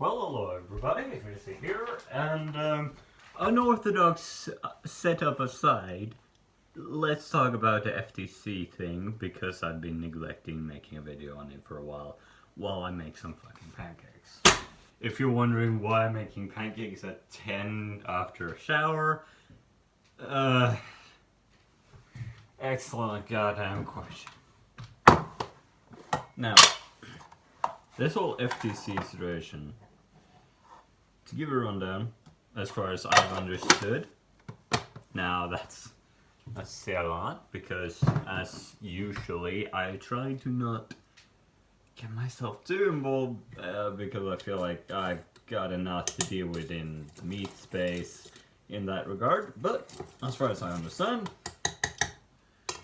Well, hello everybody, Fizzy here, and unorthodox setup aside, let's talk about the FTC thing, because I've been neglecting making a video on it for a while I make some fucking pancakes. If you're wondering why I'm making pancakes at 10 after a shower, excellent goddamn question. Now, this whole FTC situation, to give a rundown, as far as I've understood, now that's say a lot, because as usually I try to not get myself too involved, because I feel like I've got enough to deal with in the meat space in that regard, but as far as I understand,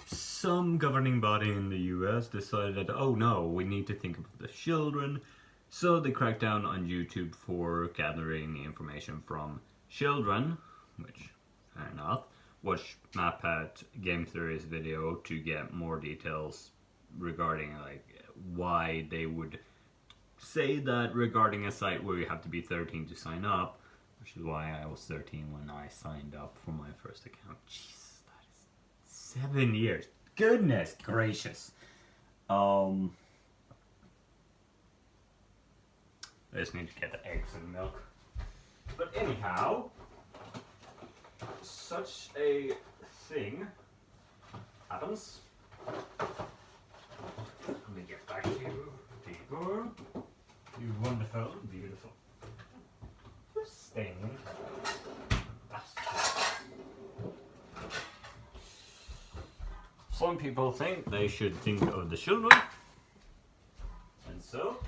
some governing body in the US decided, oh no, we need to think of the children, so they cracked down on YouTube for gathering information from children, which, fair enough. Watch MapPat Game Theory's video to get more details regarding like why they would say that regarding a site where you have to be 13 to sign up, which is why I was 13 when I signed up for my first account. Jesus, that is 7 years. Goodness gracious. I just need to get the eggs and milk. But anyhow, such a thing happens. Let me get back to you, people. You wonderful, beautiful. Stained bastard. Some people think they should think of the children, and so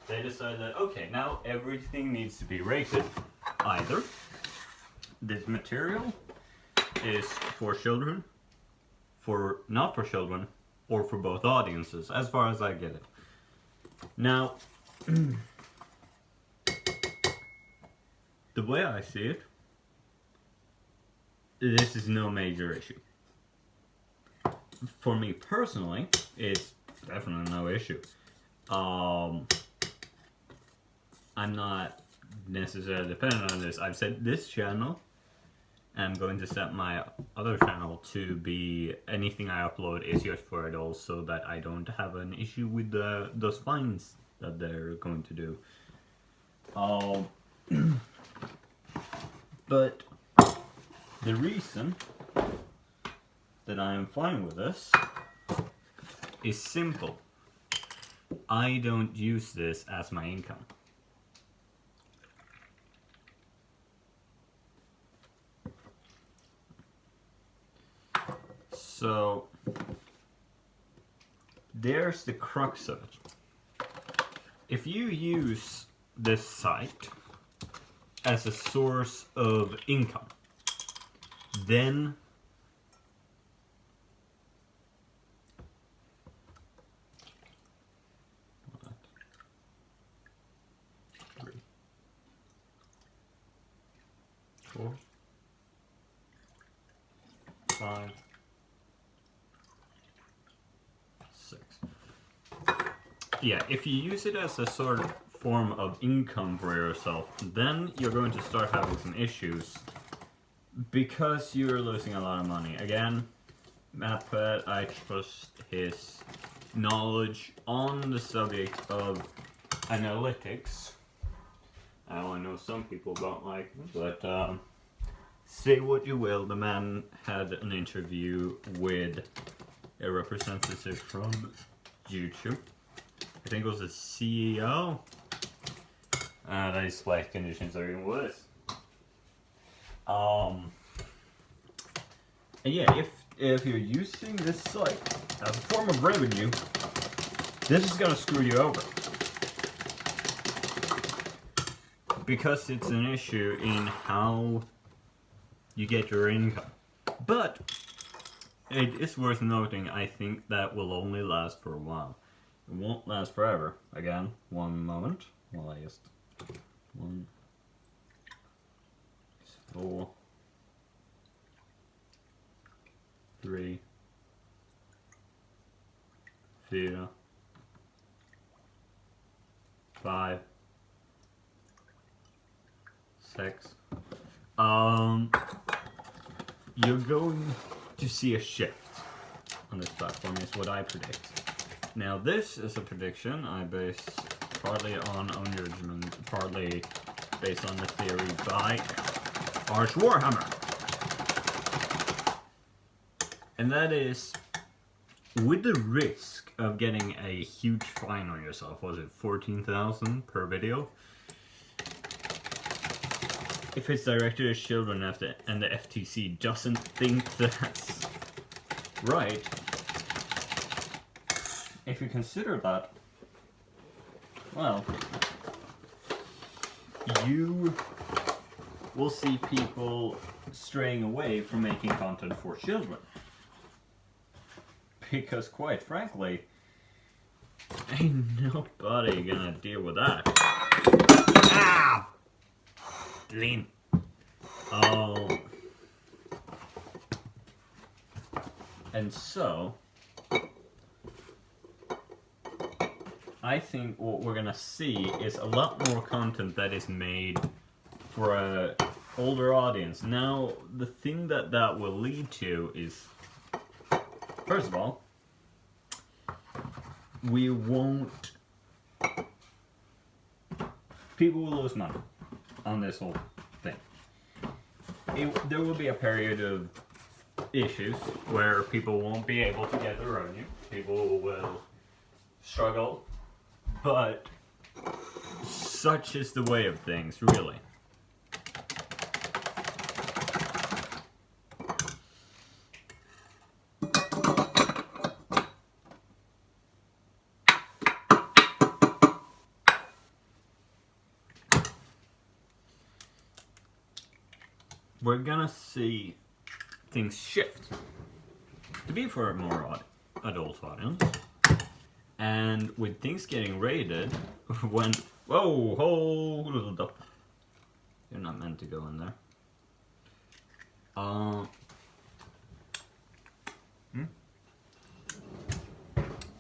they decide that, okay, now everything needs to be rated. Either this material is for children, for not for children, or for both audiences, as far as I get it. Now, the way I see it, this is no major issue. For me personally, it's definitely no issue. I'm not necessarily dependent on this. I've set this channel, and I'm going to set my other channel to be anything I upload is just for adults, so that I don't have an issue with those fines that they're going to do. But the reason that I am fine with this is simple. I don't use this as my income. So there's the crux of it. If you use this site as a source of income, then four, 5, 6. Yeah, if you use it as a sort of form of income for yourself, then you're going to start having some issues because you're losing a lot of money. Again, MapPat, I trust his knowledge on the subject of analytics. I only know some people don't like it, but say what you will, the man had an interview with a representative from YouTube. I think it was the CEO. That his life conditions are even worse. And yeah, if you're using this site as a form of revenue, this is gonna screw you over. Because it's an issue in how you get your income. But it is worth noting, I think that will only last for a while. It won't last forever. Again, one moment while I just 1, 2, 3, 4, 5, 6. You're going to see a shift on this platform, is what I predict. Now, this is a prediction I base partly on own judgment, partly based on the theory by Arch Warhammer. And that is, with the risk of getting a huge fine on yourself, was it 14,000 per video? If it's directed at children and the FTC doesn't think that's right, if you consider that, well, you will see people straying away from making content for children. Because quite frankly, ain't nobody gonna deal with that. Ah! Lean. And so, I think what we're gonna see is a lot more content that is made for a older audience. Now, the thing that will lead to is, first of all, people will lose money on this whole thing. There will be a period of issues where people won't be able to get the revenue. People will struggle, but such is the way of things, really. We're gonna see things shift to be for a more adult audience, and with things getting rated, when hold up, you're not meant to go in there.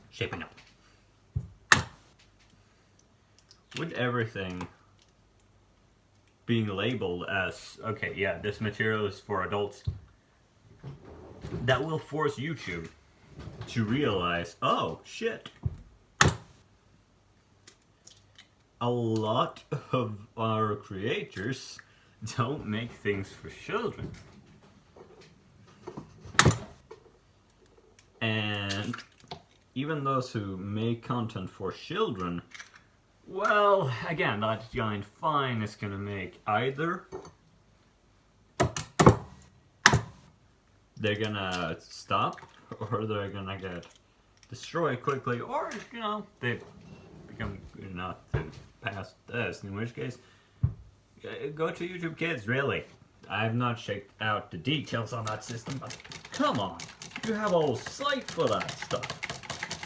Shaping up with everything being labeled as, okay, yeah, this material is for adults, that will force YouTube to realize, oh, shit. A lot of our creators don't make things for children. And even those who make content for children, well, again, that giant fine is gonna make either they're gonna stop, or they're gonna get destroyed quickly, or, you know, they become good enough to pass this, in which case, go to YouTube Kids, really. I have not checked out the details on that system, but come on, you have a whole site for that stuff.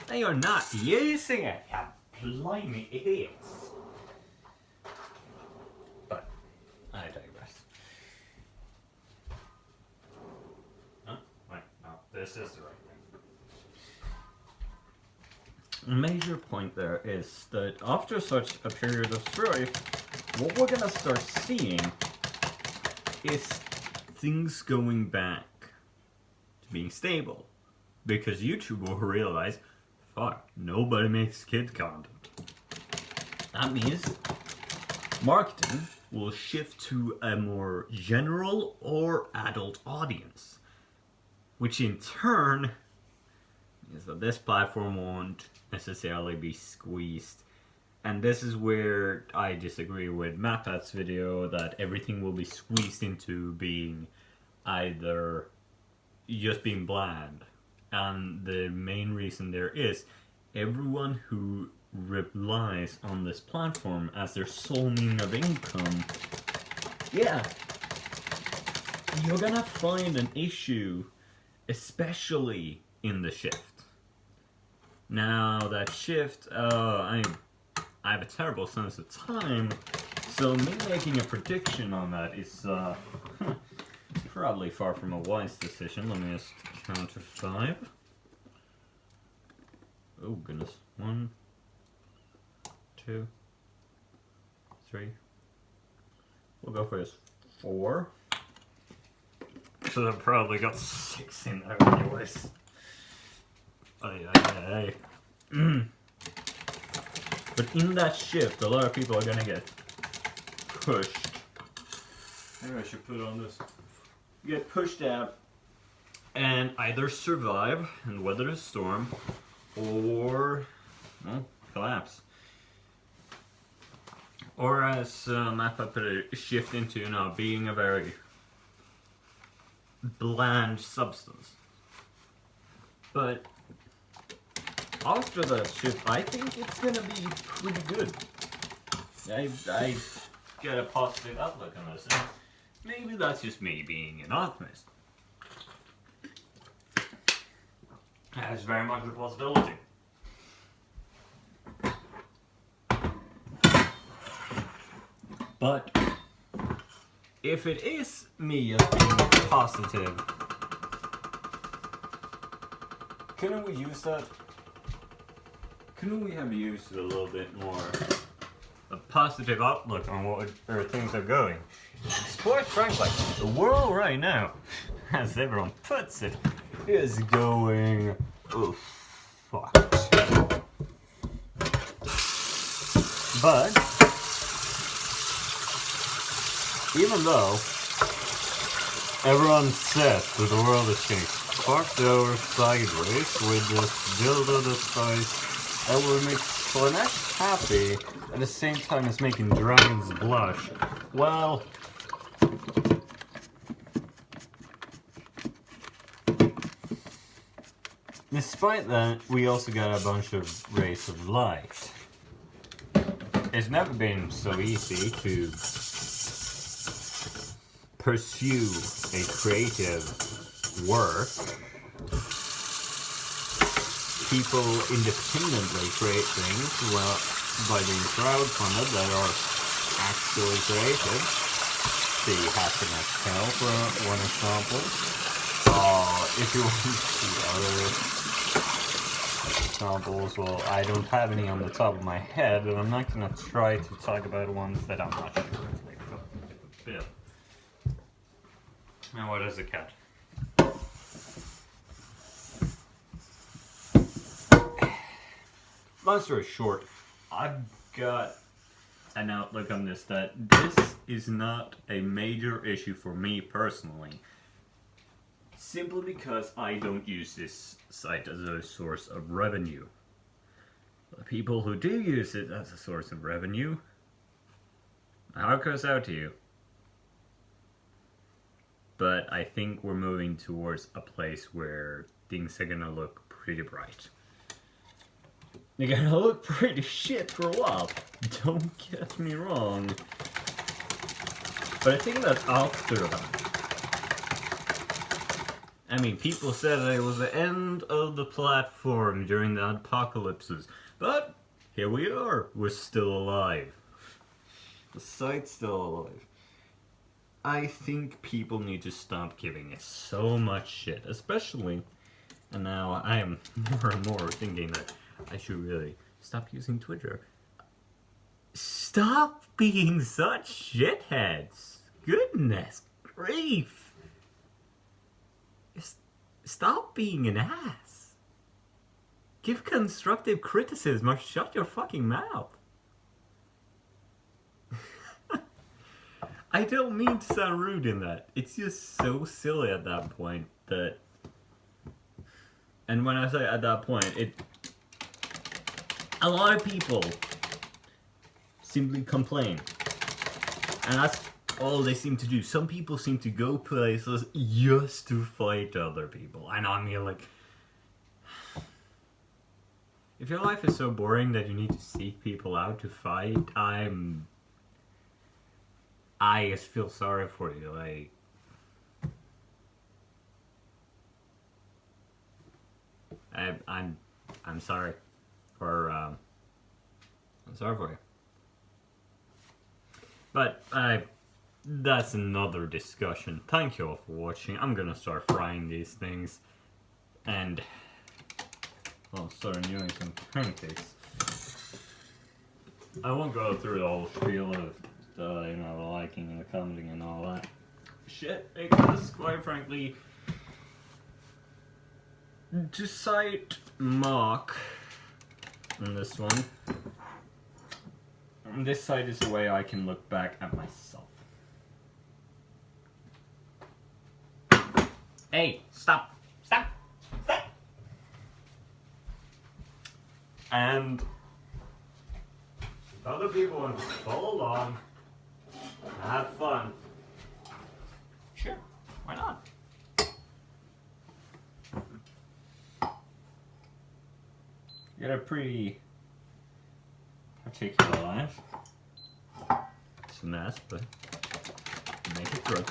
And you're not using it, you blimey idiots. But, I digress. Huh? Wait, no, this is the right thing. A major point there is that after such a period of strife, what we're gonna start seeing is things going back to being stable. Because YouTube will realize, fuck, nobody makes kid content. That means marketing will shift to a more general or adult audience, which in turn means that this platform won't necessarily be squeezed. And this is where I disagree with MatPat's video that everything will be squeezed into being either just being bland. And the main reason there is everyone who relies on this platform as their sole means of income, yeah, you're gonna find an issue, especially in the shift. Now that shift, I have a terrible sense of time, so me making a prediction on that is probably far from a wise decision. Let me just count to 5. Oh goodness. 1, 2, 3. We'll go for this 4. So I've probably got 6 in there anyways. Aye. But in that shift, a lot of people are gonna get pushed. Maybe I should put on this. Get pushed out and either survive and weather the storm, or well, collapse. Or as Mappa put it, shift into, you know, being a very bland substance. But after that shift, I think it's gonna be pretty good. I get a positive outlook on this. And maybe that's just me being an optimist. That's very much a possibility. But if it is me as being positive, couldn't we use that? Couldn't we have used a little bit more a positive outlook on where things are going? Quite frankly, the world right now, as everyone puts it, is going fucked. But even though everyone says that the world is getting fucked over sideways with this dildo the size that makes Slanesh happy at the same time as making dragons blush, well, despite that, we also got a bunch of rays of light. It's never been so easy to pursue a creative work. People independently create things by being crowdfunded that are actually creative. The Happiness Channel for one example. If you want to see other examples, well, I don't have any on the top of my head, and I'm not gonna try to talk about ones that I'm not sure of. Like Bill. And what is a cat? Long story short, I've got an outlook on this that this is not a major issue for me personally. Simply because I don't use this site as a source of revenue. The people who do use it as a source of revenue, my heart goes out to you. But I think we're moving towards a place where things are gonna look pretty bright. They're gonna look pretty shit for a while, don't get me wrong. But I think that after that, I mean, people said that it was the end of the platform during the apocalypses, but here we are, we're still alive. The site's still alive. I think people need to stop giving it so much shit, especially, and now I am more and more thinking that I should really stop using Twitter. Stop being such shitheads! Goodness grief! Stop being an ass! Give constructive criticism or shut your fucking mouth! I don't mean to sound rude in that. It's just so silly at that point that... And when I say at that point, a lot of people simply complain. And that's all they seem to do. Some people seem to go places just to fight other people. And I mean, like... If your life is so boring that you need to seek people out to fight, I just feel sorry for you, like... I'm sorry for, I'm sorry for you. But, that's another discussion. Thank you all for watching. I'm gonna start frying these things. And... I'll start doing some pancakes. I won't go through the whole spiel of you know, the liking and the commenting and all that shit, because quite frankly, to cite Mark on this one, this site is the way I can look back at myself. Hey, stop! Stop! Stop! And if other people want to follow along, have fun, sure, why not? You got a pretty particular life. It's a mess, but make it through.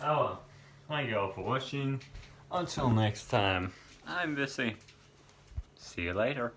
Oh well, thank you all for watching. Until next time, I'm Vissy. See you later.